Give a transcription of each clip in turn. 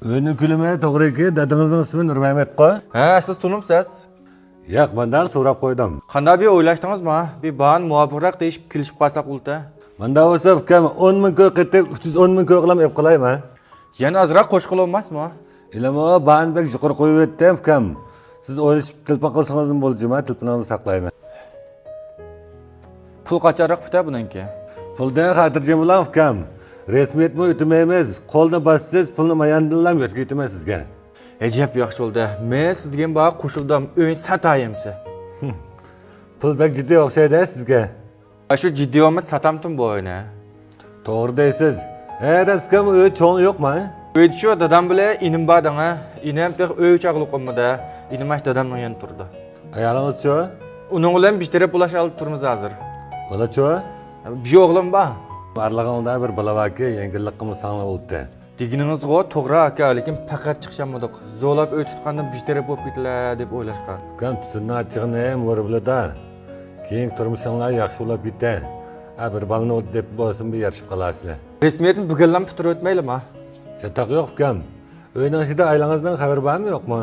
Önü külüme doğru ki dadınızın ismi Nurmehmetqo. Ha, siz tunumsiz. Yo'q, bundan so'rab qo'ydim. Qanday bir o'ylashdingizmi? Bir ba'ni muvofiqroq deyishib kelishib qolsak ulta. Bunda bo'lsa ukam 10 ming ko'k qetib 310 ming ko'k qilib ep qilaymi? Yana azroq qo'shqil olmasmi? Ilamo ba'ni bek yuqori qo'yib o'tdim ukam. Siz o'ylashib tilpon qilsangiz bo'lajimi? Tilpingizni saqlayman. Pul qancharoq futa buningki? Puldan xotirjam bo'ling ukam. Resmiyatmi o'tmaymiz. Qo'lni bossiz, pulni mayandillam yo'tkaytaman sizga. Ajab yaxshi bo'ldi. Men sizga baq qo'shildim. O'yin satayimsi. Pul bek jiddiy o'xshaydi sizga. Shu jiddiy olmas satamtim bu o'yini. To'g'ri deysiz. Raskam uy cho'ng yo'qmi? Uyda shu dadam bilan inim bordanga. Inim tek uy chaqliq qolmadi. Inim ash dadamning yanida turdi. Ayolingiz-chi? Uning bilan bishtere pulash olib turmiz hozir. Bola-chi? Bir o'g'lim bor. Barlig'ingda bir bolavaki yengillik qilib sangla bo'ldi. Deginingizga to'g'ri aka, lekin faqat chiqishamadik. Zo'lab o'y tutganda bishtere bo'lib ketdilar deb o'ylashgan. Ukam tutunni achchig'ini ham o'rib-bilada. Keyin turmushinglar yaxshi bo'lib ketdi. Bir balni deb bo'lsin bir yarashib qolasizlar. Resmiyatni bugunlam bitirib o'tmaylimi? Chataq yo'q ukam. Uyning ichida aylangizdan xabar bormi yo'qmi?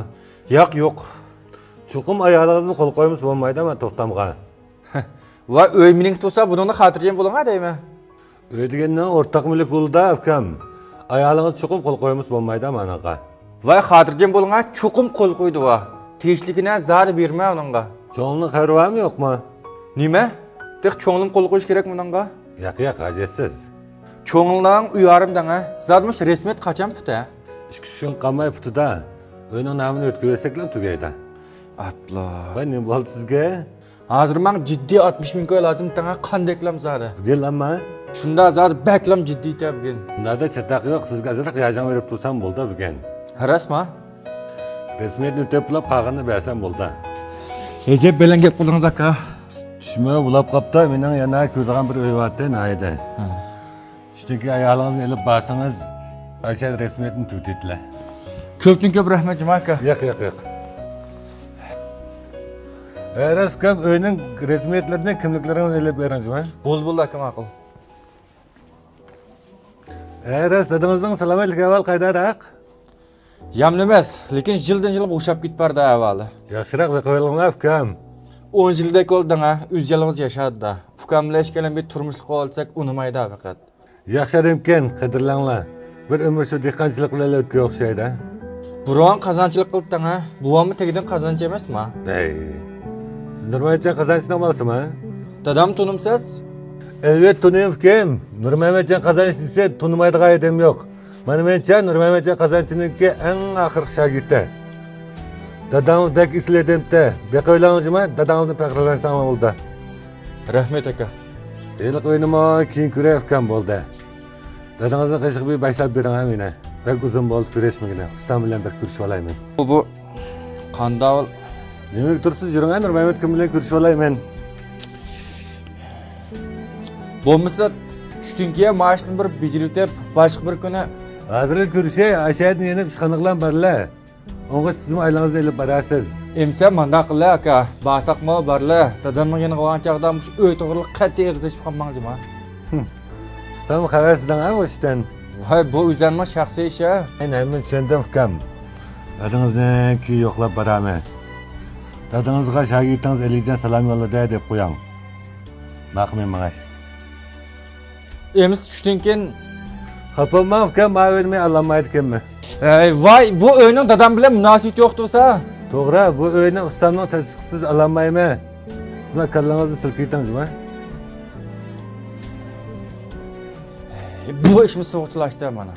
Yo'q. Chuqum ayolingizni qo'l qo'yimiz bo'lmaydimi to'xtamga? Va uy mening tursa buningni xotirjam bo'ling-a deymi? Uy degandan o'rtaq mulk bo'ldi ukam. Ayolingiz chuqum qo'l qo'yimiz bo'lmaydimi anaqa? Va xotirjam bo'ling-a, chuqum qo'l qo'ydi va. Tegishligini zar berma uningga. Cho'ngning xabari bormi yo'qmi? Nima? Tek cho'nglim qo'l qo'yish kerakmi uningga? Yo'q, ajatsiz. Cho'nglang uyarimdan-a. Zarmush resmiyat qachon puta? Ish kushing qolmay putida. Uyning namini o'tkazsaklar tugaydi. Apla. Va nima bo'ldi sizga? Hozir men jiddiy 60 ming ko'y lozim tanga qandeklam zari. Gelamma. Shunda zar baklam jiddiy ta bugun. Bunda chataq yo'q, sizga azroq yajan berib tursam bo'ldi bugun. Rasma? Resmiyatni to'plab qolganini bersam bo'ldi. Ejeb bilan gap qildingiz aka. Tushma ulab qopda mening yana ko'rgan bir uy bor nayda. Chunki ayolingizni ilib borsangiz, Aysha resmiyatni tutitlar. Ko'pdan-ko'p rahmat Juma aka. Yo'q. Raskam uyning resmiyatlarini kimliklarini ilib beringizmi? Bo'ldi aka ma'qul. Ras dadangizning salomatligi avval qaydaroq? Yamli emas, lekin yildan-yil o'xshab ketib bordi avvali. Yaxshiroq qo'yilinglar ukam. 10 yildek oldinga o'z yalimiz yashadi. Ukamlashgan bir turmushlik olsak unimaydi faqat. Yaxshi ekan, qadrlanglar. Bir umr shu dehqonchilik bilan o'tga o'xshaydi. Biron qazonchilik qilding-a? Buvamni tegidan qazonchi emasmi? Ey. Siz Nurmehmetjon qazonchidan olasizmi? Dadam tunimsiz? Elbet tunuyum kim? Nurmehmetjon qazonchi desa tunimaydigan odam yo'q. Mana mencha Nurmehmetjon qazonchininki eng oxirgi shogirdi. Dadamdek isledimda. Beqo'ylaningizmi? Dadamni faxrlansang bo'ldi. Rahmat aka. Eliq o'ynama keyin ko'rayotgan bo'ldi. Dadangizni qiziq bir boshlab bering meni. Bek uzun bo'ldi ko'rishmagina. Ustam bilan bir ko'rishib olayman. Bu qanday Nima tursiz yuring, Nurmehmet kim bilan ko'rishib olayman. bo'lmasa tushdan keyin maoshni bir bijirib deb boshqa bir kuni Hozir ko'rishay, Ashadni yana ishxonalar barlar. Onga sizning aylangizni ilib borasiz. emsa manda qillar aka. Basaqma barlar. Dadamning yana qolgan chaqda uy to'g'riliq qat'iy egizishib qolmoqchima. Ustam xabarsidan ham o'shdan. Voy, bu o'zanma shaxsiy ish. Aynan men tushundim ukam. Dadangizdan keyin yo'qlab boraman. Dadangizga shogirdingiz Elijon salom yo'lladi deb qo'ying. Maqmen menga. Emis tushdan keyin Xapamam ukam, ma vermay allanmaydi kimmi? voy, bu o'yning dadam bilan munosabat yo'q tursa. To'g'ri, bu o'yini ustamning tasdiqsiz allanmayman. Sizlar kallangizni silkitingizmi? Bu ishni so'g'chilashdi mana.